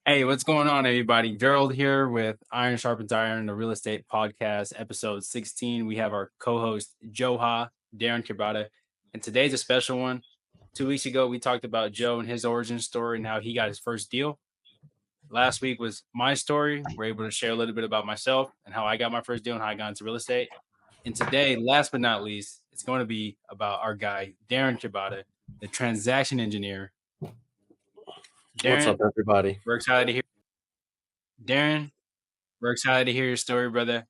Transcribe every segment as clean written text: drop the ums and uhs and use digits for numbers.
Hey, what's going on, everybody? Gerald here with Iron Sharpens Iron, the real estate podcast, episode 16. We have our co-host Joe Daren Quebada, and today's a special one. 2 weeks ago, we talked about Joe and his origin story and how he got his first deal. Last week was my story. We're able to share a little bit about myself and how I got my first deal and how I got into real estate. And today, last but not least, it's going to be about our guy Daren Quebada, the transaction engineer. What's up, Daren, everybody? we're excited to hear. Daren, we're excited to hear your story, brother.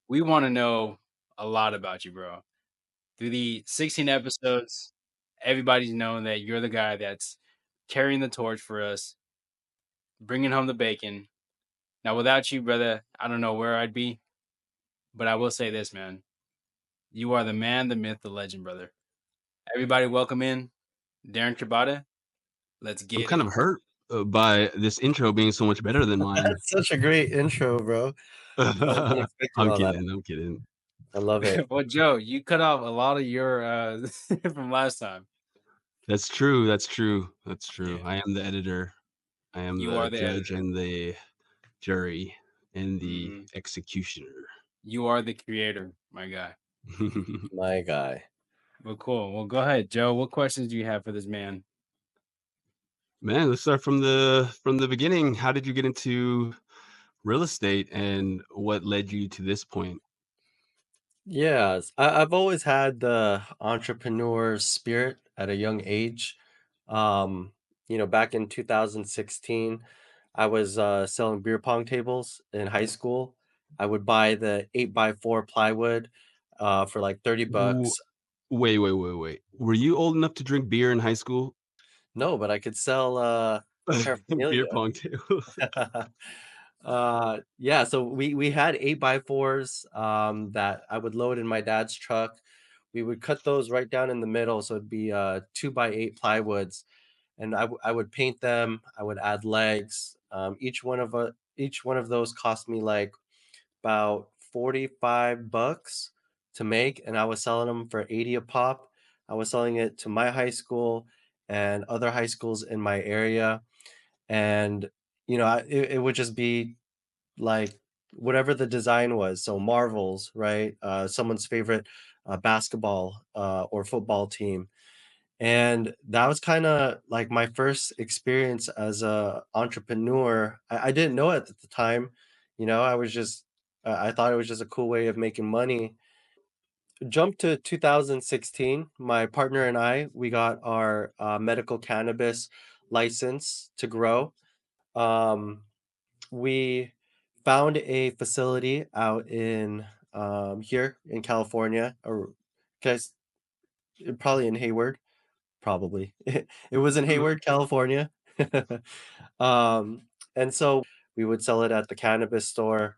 We want to know a lot about you, bro. Through the 16 episodes, everybody's known that you're the guy that's carrying the torch for us, bringing home the bacon. Now, without you, brother, I don't know where I'd be, but I will say this, man. You are the man, the myth, the legend, brother. Everybody, welcome in Daren Quebada. Let's I'm get kind it. of hurt by this intro being so much better than mine. That's such a great intro, bro. I wasn't expecting I'm all that. kidding. I'm kidding. I love it. Well, Joe, you cut off a lot of your from last time. That's true. That's true. That's true. Yeah, I am the editor. I am you the are the judge editor. and the jury and the Hmm. executioner. You are the creator, my guy. My guy. Well, cool. Well, go ahead, Joe. What questions do you have for this man? Man, let's start from the beginning. How did you get into real estate and what led you to this point? Yes, I've always had the entrepreneur spirit at a young age. Um, back in 2016, I was selling beer pong tables in high school. I would buy the 8x4 plywood for like 30 W- bucks. Wait. Were you old enough to drink beer in high school? No, but I could sell Beer paraphernalia. pong tables. Yeah, so we had 8x4s that I would load in my dad's truck. We would cut those right down in the middle, so it'd be 2x8 plywoods, and I would paint them. I would add legs. Each one of those cost me like about 45 bucks to make, and I was selling them for 80 a pop. I was selling it to my high school and other high schools in my area, and it would just be like whatever the design was. So Marvels, right? Someone's favorite basketball or football team. And that was kind of like my first experience as a entrepreneur. I didn't know it at the time. I was just I thought it was just a cool way of making money. Jump to 2016. My partner and we got our medical cannabis license to grow. Um, we found a facility out in here in California, or guys, probably in Hayward, probably. It was in Hayward, California. um, and so we would sell it at the cannabis store,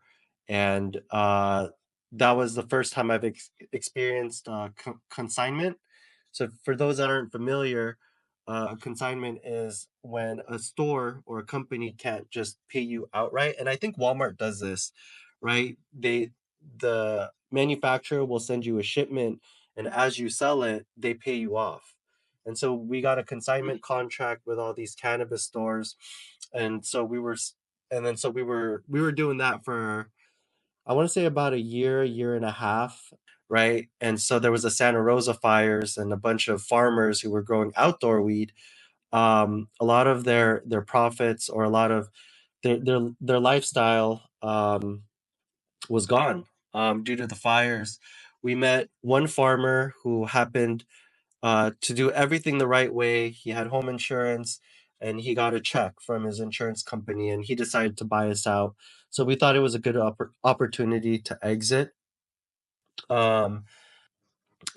and that was the first time I've experienced consignment. So for those that aren't familiar, a consignment is when a store or a company can't just pay you outright, and I think Walmart does this, right? The manufacturer will send you a shipment, and as you sell it, they pay you off. And so we got a consignment contract with all these cannabis stores, and so we were doing that for, I want to say, about a year and a half, right? And so there was the Santa Rosa fires and a bunch of farmers who were growing outdoor weed. A lot of their profits, or a lot of their lifestyle was gone due to the fires. We met one farmer who happened to do everything the right way. He had home insurance, and he got a check from his insurance company, and he decided to buy us out. So we thought it was a good opportunity to exit. Um,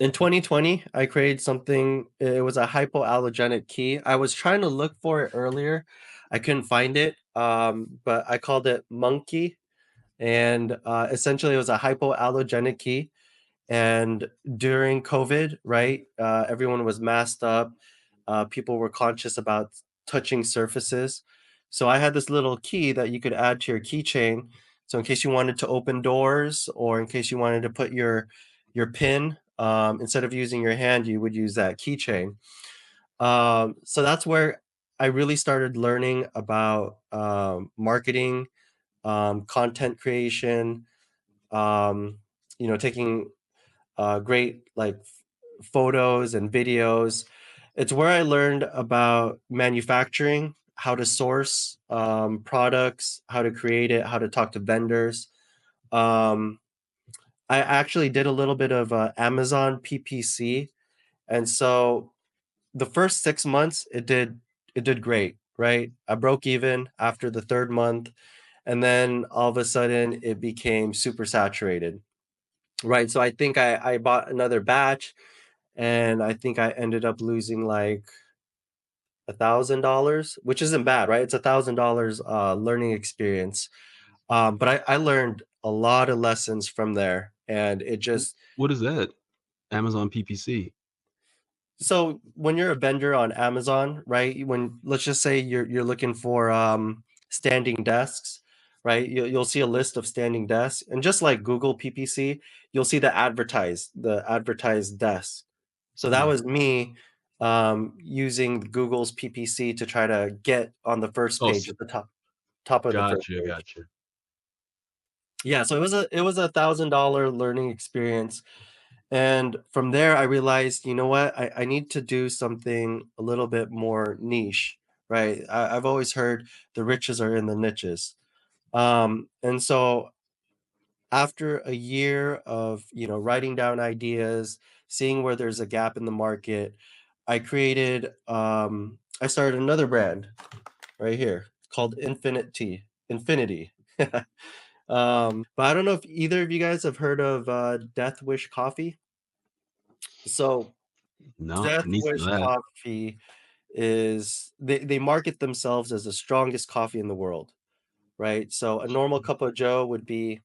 in 2020, I created something. It was a hypoallergenic key. I was trying to look for it earlier. I couldn't find it, but I called it Monkey. And essentially, it was a hypoallergenic key. And during COVID, right, everyone was masked up. People were conscious about touching surfaces. So I had this little key that you could add to your keychain. So in case you wanted to open doors, or in case you wanted to put your pin, instead of using your hand, you would use that keychain. So that's where I really started learning about marketing, content creation, um, taking great photos and videos. It's where I learned about manufacturing, how to source products, how to create it, how to talk to vendors. Um, I actually did a little bit of Amazon PPC, and so the first 6 months it did great, right? I broke even after the third month, and then all of a sudden it became super saturated, right? So I think I bought another batch, and I think I ended up losing like $1,000, which isn't bad, right? It's $1,000 learning experience. But I learned a lot of lessons from there, and it just What is that? Amazon PPC. so when you're a vendor on Amazon, right? When let's just say you're looking for standing desks, right? You'll see a list of standing desks, and just like Google PPC, you'll see the advertised desk. So that Yeah. was me using Google's PPC to try to get on the first Oh, page at the top of the first gotcha, page. gotcha. Yeah, so it was $1,000 learning experience. And from there, I realized, you know what? I need to do something a little bit more niche, right? I've always heard the riches are in the niches. And so after a year of, writing down ideas, seeing where there's a gap in the market, I started another brand right here called Infinity. But I don't know if either of you guys have heard of Death Wish Coffee. So No, Death need some Wish of that. Coffee is they market themselves as the strongest coffee in the world, right? So a normal cup of Joe would be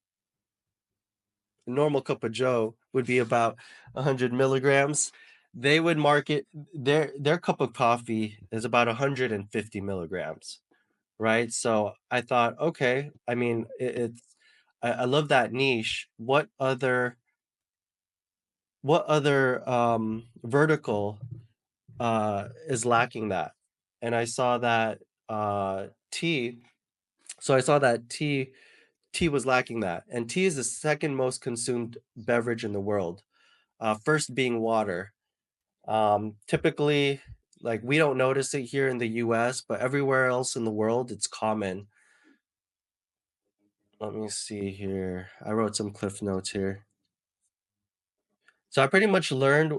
about 100 milligrams. They would market their cup of coffee is about 150 milligrams, right? So I thought, okay, I mean, I love that niche. What other vertical is lacking that? And I saw that tea. So I saw that tea was lacking that, and tea is the second most consumed beverage in the world. First being water. Typically, like we don't notice it here in the U.S., but everywhere else in the world, it's common. Let me see here. I wrote some cliff notes here. So I pretty much learned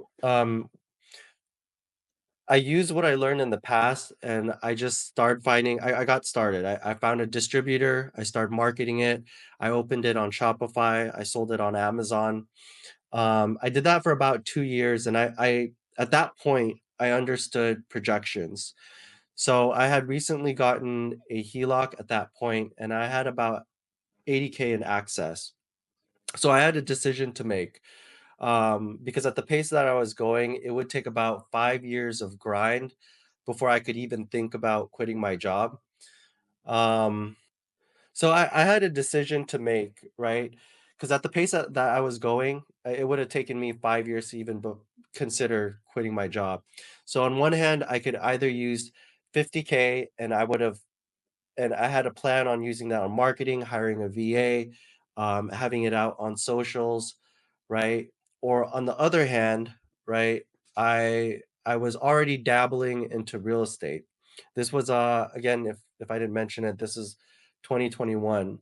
I used what I learned in the past, and I just started finding I got started. I found a distributor, I started marketing it, I opened it on Shopify, I sold it on Amazon. I did that for about 2 years, and I at that point, I understood projections. So I had recently gotten a HELOC at that point, and I had about 80K in access. So I had a decision to make, because at the pace that I was going, it would take about 5 years of grind before I could even think about quitting my job. Um, so I had a decision to make, right? Because at the pace that I was going, it would have taken me 5 years to even consider quitting my job. So on one hand, I could either use 50K, and I had a plan on using that on marketing, hiring a VA, having it out on socials, right? Or on the other hand, right, I was already dabbling into real estate. This was again, if I didn't mention it, this is 2021.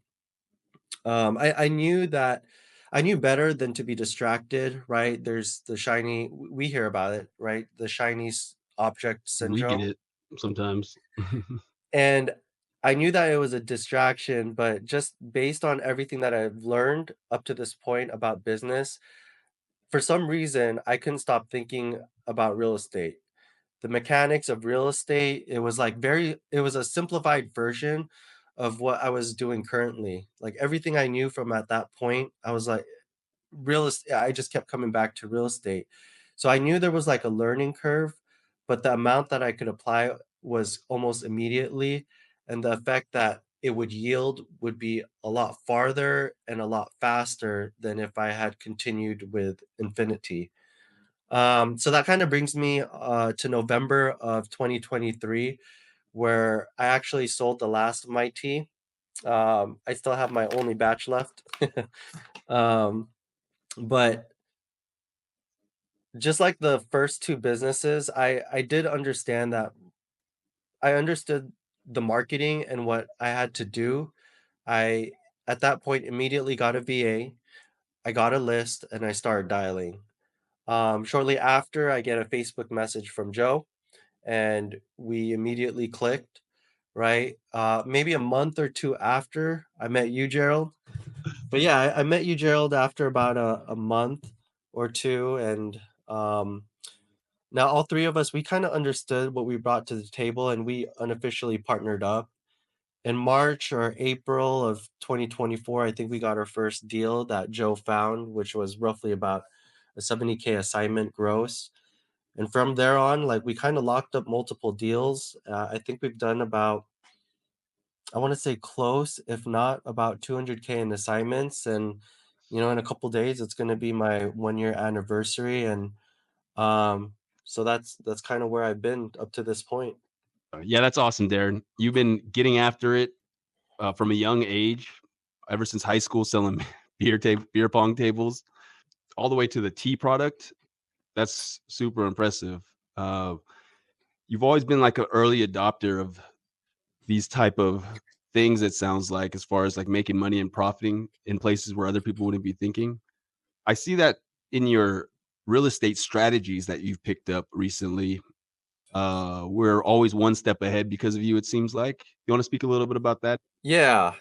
I knew that I knew better than to be distracted, right? There's the shiny we hear about it, right? The shiny object We get syndrome. it sometimes. And I knew that it was a distraction, but just based on everything that I've learned up to this point about business, for some reason, I couldn't stop thinking about real estate. The mechanics of real estate, it was a simplified version of what I was doing currently. Like everything I knew from at that point, I was like, I just kept coming back to real estate. So I knew there was like a learning curve, but the amount that I could apply was almost immediately, and the effect that it would yield would be a lot farther and a lot faster than if I had continued with Infinity. So that kind of brings me to November of 2023, where I actually sold the last of my tea. I still have my only batch left. um, but just like the first two businesses, I did understand that I understood the marketing and what I had to do. I at that point immediately got a VA. I got a list and I started dialing. Shortly after, I get a Facebook message from Joe, and we immediately clicked. Right, maybe a month or two after I met you, Gerald. But yeah, I met you, Gerald, after about a month or two, and now all three of us we kind of understood what we brought to the table, and we unofficially partnered up. In March or April of 2024, I think we got our first deal that Joe found, which was roughly about a 70K assignment gross. And from there on, like we kind of locked up multiple deals. I think we've done about, I want to say close, if not about 200K in assignments. And, in a couple days, it's going to be my 1 year anniversary. And um, so that's kind of where I've been up to this point. Yeah, that's awesome, Darren. You've been getting after it from a young age, ever since high school, selling beer pong tables, all the way to the tea product. That's super impressive. Uh, you've always been like an early adopter of these type of things. It sounds like, as far as like making money and profiting in places where other people wouldn't be thinking. I see that in your real estate strategies that you've picked up recently. We're always one step ahead because of you, it seems like. You want to speak a little bit about that? Yeah.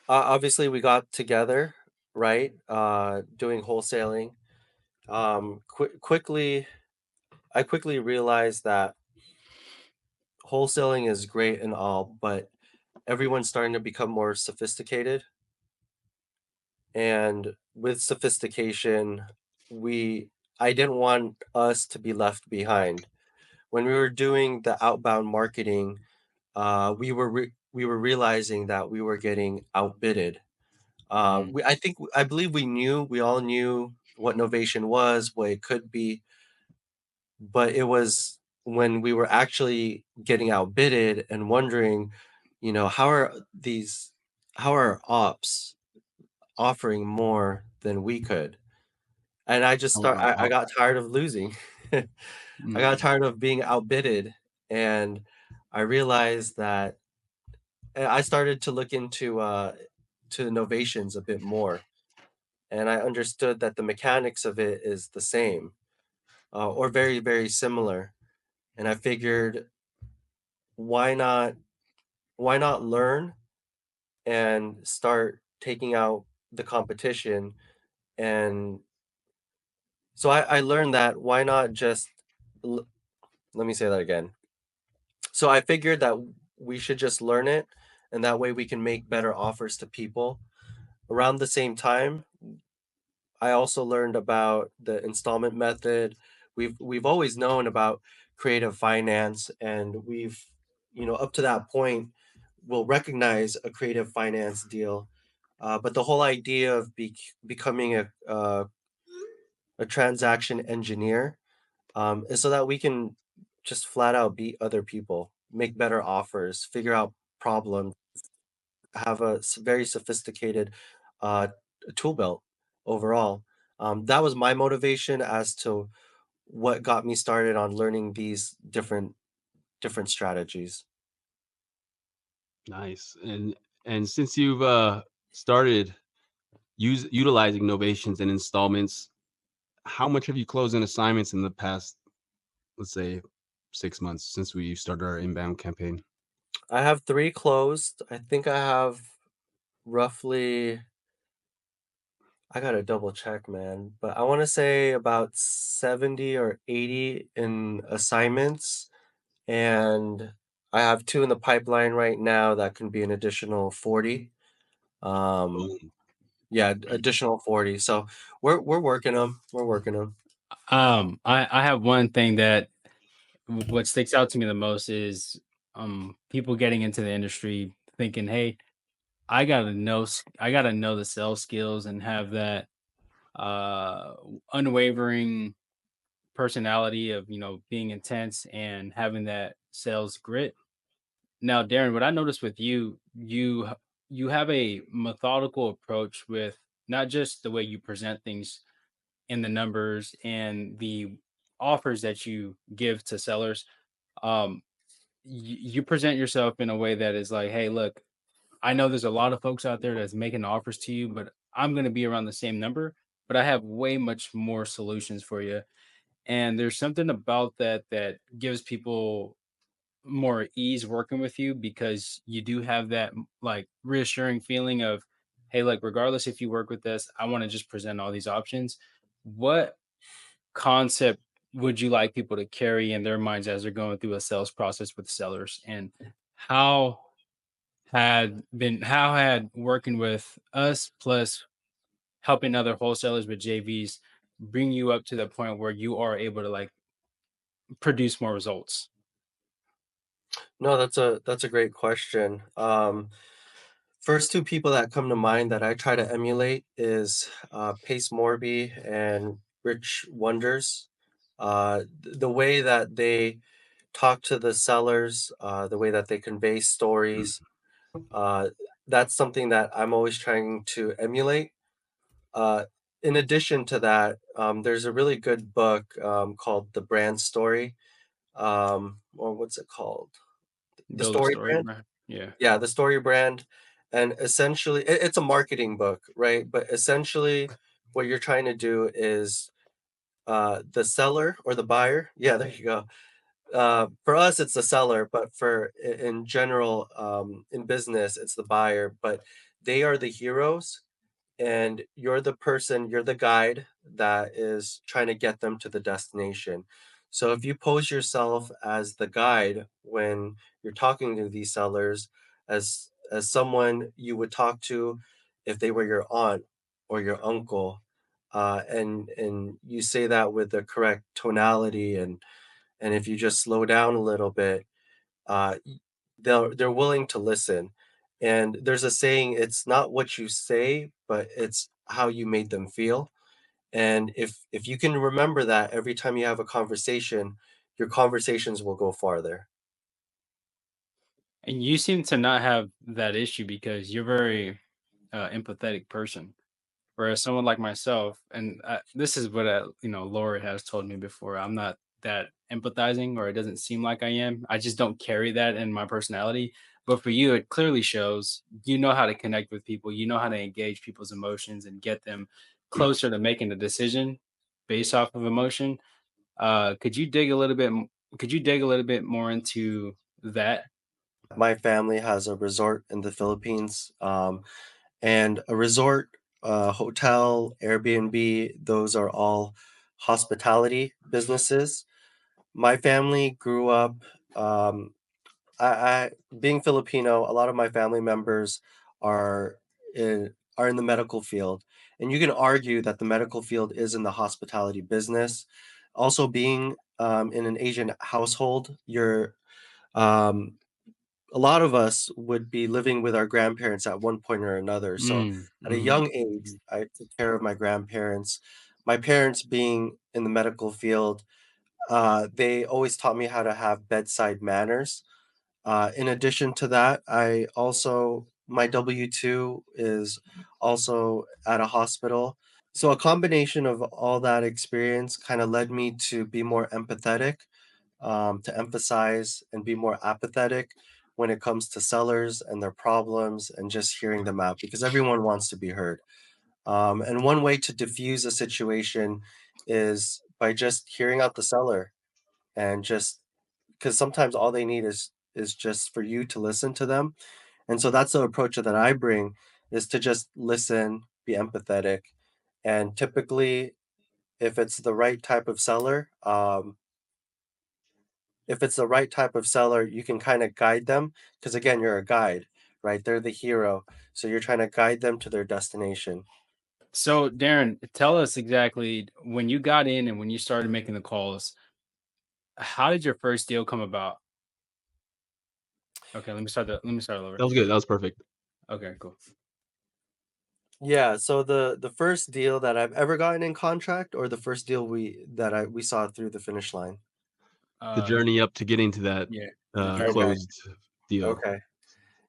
Obviously, we got together, right? Doing wholesaling. I quickly realized that wholesaling is great and all, but everyone's starting to become more sophisticated. And with sophistication, we I didn't want us to be left behind. When we were doing the outbound marketing, we were realizing that we were getting outbidded. Mm, I believe we all knew what Novation was, what it could be, but it was when we were actually getting outbidded and wondering, how are ops offering more than we could? And oh, I wow. got tired of losing. I got Mm, tired of being outbidded, and I realized that I started to look to innovations a bit more, and I understood that the mechanics of it is the same, or very, very similar. And I figured, why not why not learn and start taking out the competition? And so I learned that why not just l- let me say that again. So I figured that we should just learn it, and that way we can make better offers to people. Around the same time, I also learned about the installment method. We've always known about creative finance, and up to that point, we'll recognize a creative finance deal. But the whole idea of becoming a transaction engineer, is so that we can just flat out beat other people, make better offers, figure out problems, have a very sophisticated uh, tool belt overall. That was my motivation as to what got me started on learning these different strategies. Nice. And since you've started utilizing novations and installments, how much have you closed in assignments in the past, let's say, 6 months since we started our inbound campaign? I have three closed. I think I have roughly. I gotta double check, man, but I want to say about 70 or 80 in assignments, and I have two in the pipeline right now that can be an additional 40. Um, Boom. yeah, additional 40. So we're working them. We're working them. I have one thing that what sticks out to me the most is people getting into the industry thinking, "Hey, I gotta know the sales skills and have that unwavering personality of being intense and having that sales grit. Now, Darren, what I noticed with you, you have a methodical approach with not just the way you present things in the numbers and the offers that you give to sellers. Um, you present yourself in a way that is like, hey, look, I know there's a lot of folks out there that's making offers to you, but I'm going to be around the same number, but I have way much more solutions for you. And there's something about that that gives people more ease working with you because you do have that like reassuring feeling of, hey, like, regardless if you work with us, I want to just present all these options. What concept would you like people to carry in their minds as they're going through a sales process with sellers? And how how had working with us plus helping other wholesalers with JVs bring you up to the point where you are able to like produce more results? No, that's a great question. First two people that come to mind that I try to emulate is Pace Morby and Rich Wonders. The way that they talk to the sellers, the way that they convey stories, uh, that's something that I'm always trying to emulate. Uh, in addition to that, there's a really good book called The Brand Story. Or what's it called? The Build a Story story, Brand? bro. Yeah. Yeah, The Story Brand. And essentially, it's a marketing book, right? But essentially, what you're trying to do is the seller or the buyer. Yeah, there you go. For us, it's the seller, but in general, in business, it's the buyer. But they are the heroes, and you're the guide that is trying to get them to the destination. So if you pose yourself as the guide when you're talking to these sellers, as someone you would talk to if they were your aunt or your uncle, and you say that with the correct tonality, and if you just slow down a little bit, they're willing to listen. And there's a saying, it's not what you say, but it's how you made them feel. And if you can remember that every time you have a conversation, your conversations will go farther. And you seem to not have that issue because you're very empathetic person. Whereas someone like myself, and this is what Laura has told me before. I'm not that empathizing, or it doesn't seem like I am. I just don't carry that in my personality. But for you, it clearly shows. You know how to connect with people. You know how to engage people's emotions and get them closer to making a decision based off of emotion. Could you dig a little bit? Could you dig a little bit more into that? My family has a resort in the Philippines, and a resort, hotel, Airbnb, those are all hospitality businesses. My family grew up, um, I being Filipino, a lot of my family members are are in the medical field, and you can argue that the medical field is in the hospitality business. Also, being in an Asian household, um, a lot of us would be living with our grandparents at one point or another. So, Mm, at a mhm. young age, I took care of my grandparents. My parents, being in the medical field, they always taught me how to have bedside manners. In addition to that, I also my W-2 is also at a hospital. So a combination of all that experience kind of led me to be more empathetic, to emphasize and be more apathetic when it comes to sellers and their problems and just hearing them out because everyone wants to be heard. And one way to diffuse a situation is by just hearing out the seller and just because sometimes all they need is just for you to listen to them. And so that's the approach that I bring is to just listen, be empathetic, and typically if it's the right type of seller, if it's the right type of seller, you can kind of guide them because again, you're a guide, right? They're the hero, so you're trying to guide them to their destination. So, Darren, tell us exactly when you got in and when you started making the calls, how did your first deal come about? Okay, let me start over. That was good. That was perfect. Okay, cool. Yeah, so the first deal that I've ever gotten in contract or the first deal we saw through the finish line. The journey up to getting to that Yeah, the journey. Okay. closed deal. Okay.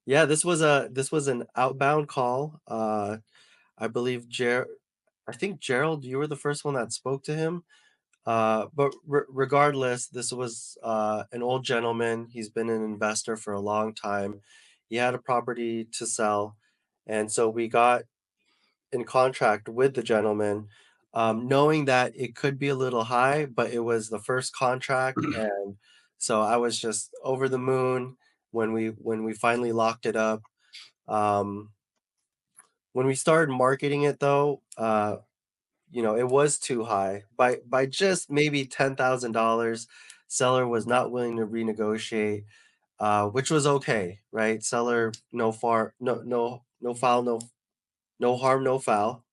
Yeah, this was an outbound call. I believe I think Gerald, you were the first one that spoke to him. But regardless, this was an old gentleman. He's been an investor for a long time. He had a property to sell, and so we got in contract with the gentleman, knowing that it could be a little high, but it was the first contract, and so I was just over the moon when we finally locked it up. Um, when we started marketing it, though, it was too high by just maybe $10,000. Seller was not willing to renegotiate, which was okay, right? Seller, no foul, no harm, no foul.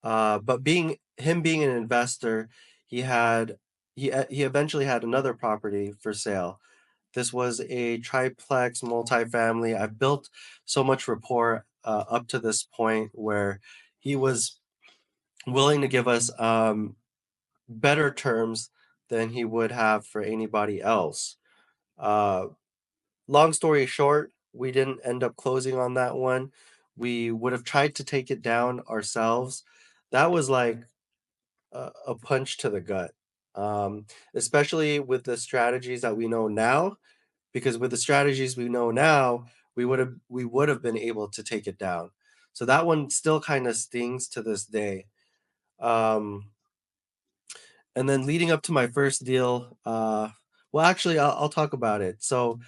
But being an investor, he had he eventually had another property for sale. This was a triplex multifamily. I've built so much rapport up to this point where he was willing to give us better terms than he would have for anybody else. Uh, Long story short, we didn't end up closing on that one. We would have tried to take it down ourselves. That was like a punch to the gut, especially with the strategies that we know now. Because with the strategies we know now, we would have been able to take it down. So that one still kind of stings to this day. Um, and then leading up to my first deal, well, actually, I'll talk about it. So,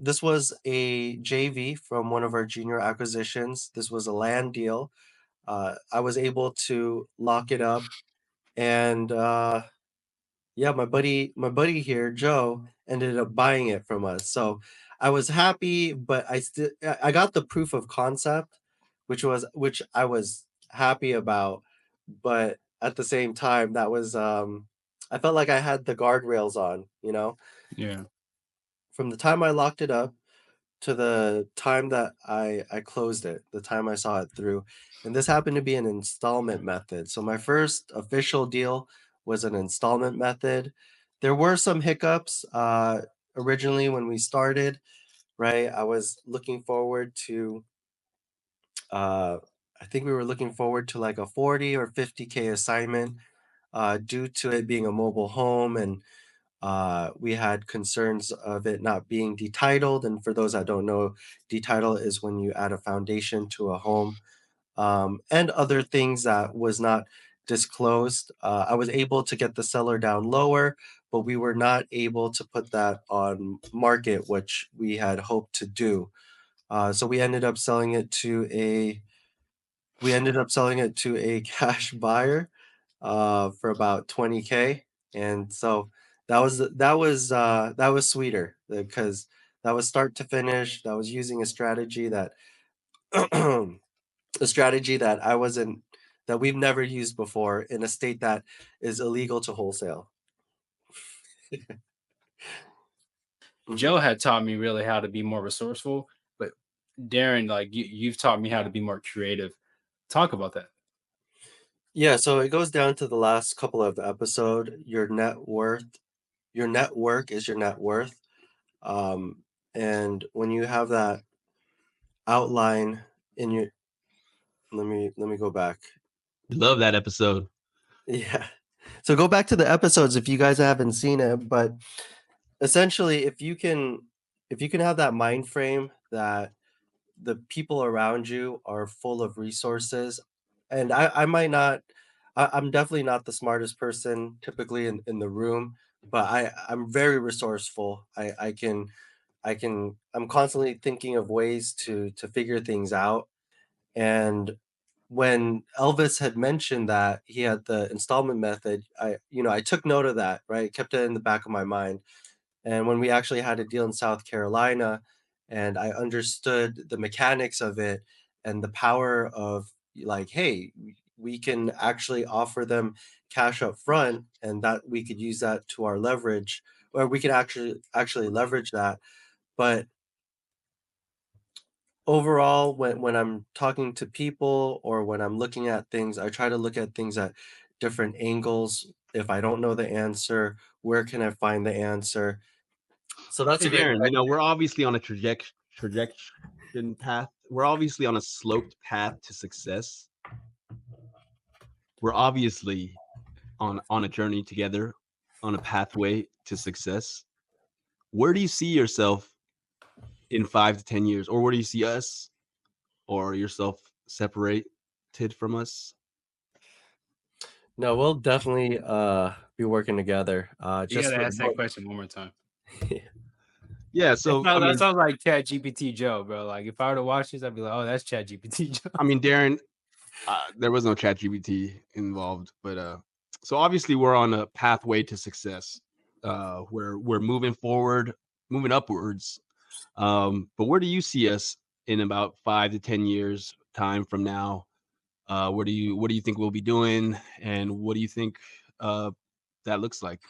this was a JV from one of our junior acquisitions. This was a land deal. I was able to lock it up, and yeah, my buddy here, Joe, ended up buying it from us. So I was happy, but I got the proof of concept, which I was happy about, but at the same time, that was I felt like I had the guardrails on. Yeah, From the time I locked it up to the time that I closed it, the time I saw it through. And this happened to be an installment method. So my first official deal was an installment method. There were some hiccups originally when we started, right? I was looking forward to uh I think we were looking forward to like a 40 or 50K assignment due to it being a mobile home, and we had concerns of it not being detitled. And for those that don't know, detitle is when you add a foundation to a home, and other things that was not disclosed. I was able to get the seller down lower, but we were not able to put that on market, which we had hoped to do. So we ended up selling it to a cash buyer for about 20K. And so that was sweeter because that was start to finish. That was using a strategy that I wasn't that we've never used before in a state that is illegal to wholesale. Mhm. Joe had taught me really how to be more resourceful, but Darren, like you've taught me how to be more creative. Talk about that. Yeah, so it goes down to the last couple of episode. Your network is your net worth. Um, and when you have that outline in your let me go back. Love that episode. Yeah. So go back to the episodes if you guys haven't seen it, but essentially if you can have that mind frame that the people around you are full of resources, and I might not I'm definitely not the smartest person typically in the room, but I'm very resourceful. I'm constantly thinking of ways to figure things out. And when Elvis had mentioned that he had the installment method, I took note of that, right? Kept it in the back of my mind. And when we actually had a deal in South Carolina and I understood the mechanics of it and the power of, like, hey, we can actually offer them cash up front, and that we could use that to our leverage, or we could actually leverage that. But overall, when I'm talking to people or when I'm looking at things, I try to look at things at different angles. If I don't know the answer, where can I find the answer? So that's Hey, a great Darren, question. we're obviously on a trajectory path. We're obviously on a sloped path to success. We're obviously on a journey together, on a pathway to success. Where do you see yourself in 5 to 10 years? Or where do you see us or yourself separated from us? No, we'll definitely be working together. You Just gotta for ask that question one more time. Yeah, That so sounds, that sounds like Chat GPT Joe, bro. Like if I were to watch this, I'd be like, oh, that's Chat GPT Joe. I mean, Darren, there was no chat GPT involved, but so obviously we're on a pathway to success. We're moving forward, moving upwards. But where do you see us in about 5 to 10 years time from now? What do you think we'll be doing, and what do you think that looks like?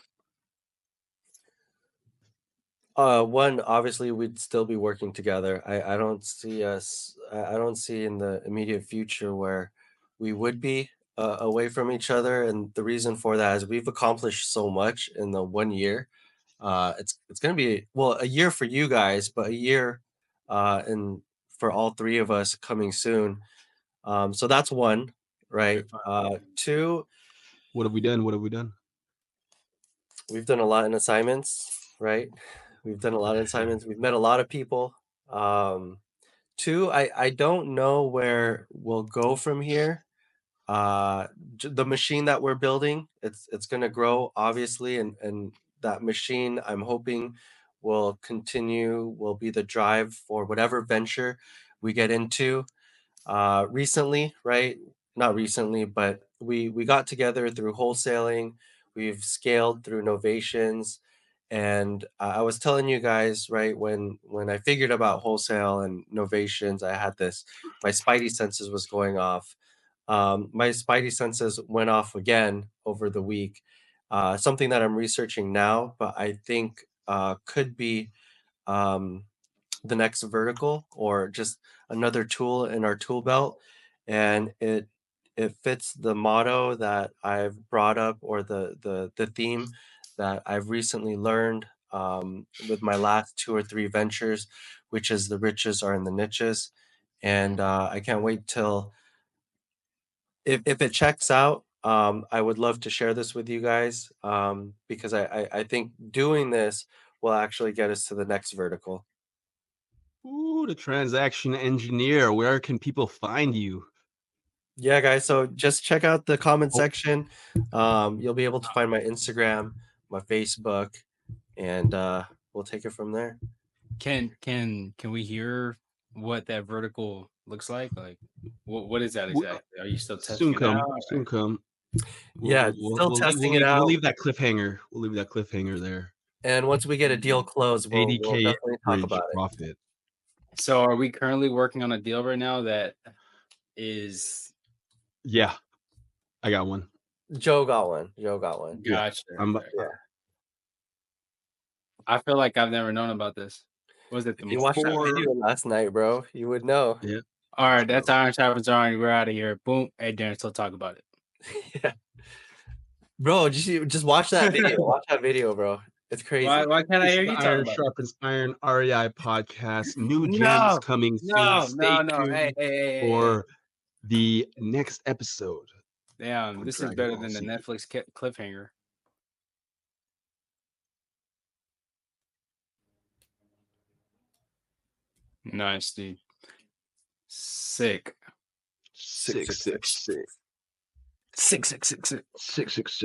One, obviously, we'd still be working together. I don't see us. I don't see in the immediate future where we would be away from each other. And the reason for that is we've accomplished so much in the 1 year. It's gonna be, well, a year for you guys, but a year and for all three of us coming soon. So that's one, Okay, right? fine. Two, What have we done? What have we done? we've done a lot in assignments, right? We've done a lot of assignments. We've met a lot of people. Um, Two, I don't know where we'll go from here. The machine that we're building, it's going to grow obviously, and that machine I'm hoping will continue, will be the drive for whatever venture we get into. Recently, right? Not recently, but we got together through wholesaling. We've scaled through novations, and I was telling you guys, right, when I figured about wholesale and novations, I had this. My spidey senses was going off. My spidey senses went off again over the week. Something that I'm researching now, but I think could be um, the next vertical or just another tool in our tool belt, and it fits the motto that I've brought up, or the theme that I've recently learned with my last two or three ventures, which is the riches are in the niches. And I can't wait till, if it checks out, I would love to share this with you guys, because I think doing this will actually get us to the next vertical. Ooh, the transaction engineer. Where can people find you? Yeah, guys. So just check out the comment Oh, section. You'll be able to find my Instagram, my Facebook, and we'll take it from there. Can we hear what that vertical looks like? Like what is that exactly? Are you still soon testing it out? come, soon come. Yeah, still testing it We'll out. leave that cliffhanger. We'll leave that cliffhanger there. And once we get a deal closed, we'll 80K definitely talk average about it. profit. So are we currently working on a deal right now that is Yeah, I got one. Joe got one. Joe got one. Yeah, gotcha? I'm. Okay. Yeah. I feel like I've never known about this. Was it the If you watched that For video last night, bro, you would know. yeah. all right, that's So Iron Sharpens Iron. We're out of here. Boom. Hey Darren, still talk about it. Yeah. Bro, just watch that video. Watch that video, bro. It's crazy. Why can't I this hear is the you talk Iron about it? Sharpens Iron REI podcast. New gems No, coming soon. no, Stay no. Hey, tuned hey, hey, hey, hey. for the next episode Damn, on this is Dragon better Ball than the Z. Netflix cliffhanger. Nice, dude. Sick. Six, Six six, six. six six Sick, sick, sick, sick. six six six.